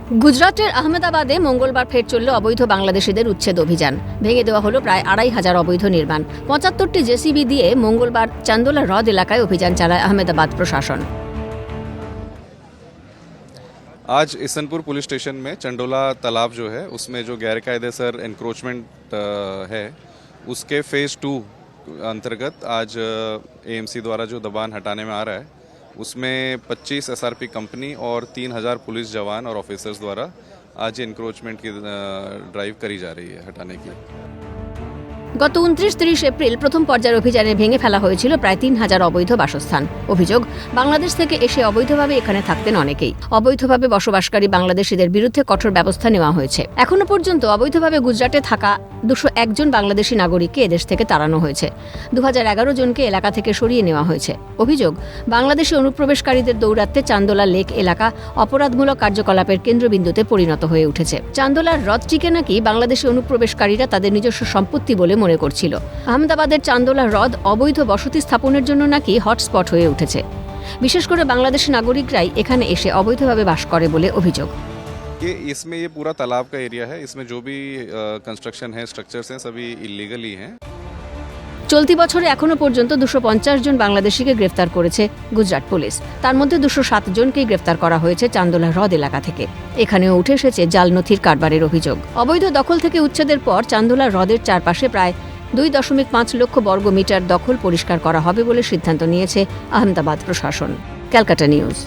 গুজরাটের আহমেদাবাদে মঙ্গলবার ফের চলল অবৈধ বাংলাদেশিদের উচ্ছেদ অভিযান। ভেঙে দেওয়া হলো প্রায় ২৫০০ অবৈধ নির্মাণ। ৭৫টি জেসিবি দিয়ে মঙ্গলবার চান্দোলা হ্রদ এলাকায় অভিযান চালায় আহমেদাবাদ প্রশাসন। आज इसनपुर पुलिस स्टेशन में चंडोला तालाब जो है उसमें जो गैरकायदेसर एनक्रोचमेंट है उसके फेज़ 2 अंतर्गत आज एएमसी द्वारा जो दबान हटाने में आ रहा है उसमें 25 एसआरपी कंपनी और 3000 पुलिस जवान और ऑफिसर्स द्वारा आज एनक्रोचमेंट की ड्राइव करी जा रही है हटाने की। গত ২৯-৩০ এপ্রিল প্রথম পর্যায়ের অভিযানে ভেঙে ফেলা হয়েছিল প্রায় ৩০০০ অবৈধ বাসস্থান। অভিযোগ, বাংলাদেশ থেকে এসে অবৈধভাবে এখানে থাকতেন অনেকেই। অবৈধভাবে বসবাসকারী বাংলাদেশিদের বিরুদ্ধে কঠোর ব্যবস্থা নেওয়া হয়েছে। এখনো পর্যন্ত অবৈধভাবে গুজরাটে থাকা ২০১ জন বাংলাদেশি নাগরিককে এদেশ থেকে তাড়ানো হয়েছে। ২০১১ জনকে এলাকা থেকে সরিয়ে নেওয়া হয়েছে। অভিযোগ, বাংলাদেশি অনুপ্রবেশকারীদের দৌরাত্ম্যে চান্দোলা লেক এলাকা অপরাধমূলক কার্যকলাপের কেন্দ্রবিন্দুতে পরিণত হয়ে উঠেছে। চান্দোলার হ্রদটিকে নাকি বাংলাদেশি অনুপ্রবেশকারীরা তাদের নিজস্ব সম্পত্তি বলে মনে করছিল। আহমেদাবাদের চান্দোলা হ্রদ অবৈধ বসতি স্থাপনের জন্য নাকি হটস্পট হয়ে উঠেছে। বিশেষ করে বাংলাদেশি নাগরিকরাই এখানে এসে অবৈধভাবে বাস করে বলে অভিযোগ। ये पूरा तालाब का एरिया है, इसमें जो भी कंस्ट्रक्शन है, स्ट्रक्चर्स हैं, सभी इलीगली हैं। চলতি বছরে এখনো পর্যন্ত ২৫০ জন বাংলাদেশিকে গ্রেফতার করেছে গুজরাট পুলিশ। তার মধ্যে ২০৭ জনকেই গ্রেফতার করা হয়েছে চান্দোলা হ্রদ এলাকা থেকে। এখানেও উঠে এসেছে জাল নথির কারবারের অভিযোগ। অবৈধ দখল থেকে উচ্ছেদের পর চান্দোলা হ্রদের চারপাশে প্রায় ২.৫ লক্ষ বর্গমিটার দখল পরিষ্কার করা হবে বলে সিদ্ধান্ত নিয়েছে আহমেদাবাদ প্রশাসন। ক্যালকাটা নিউজ।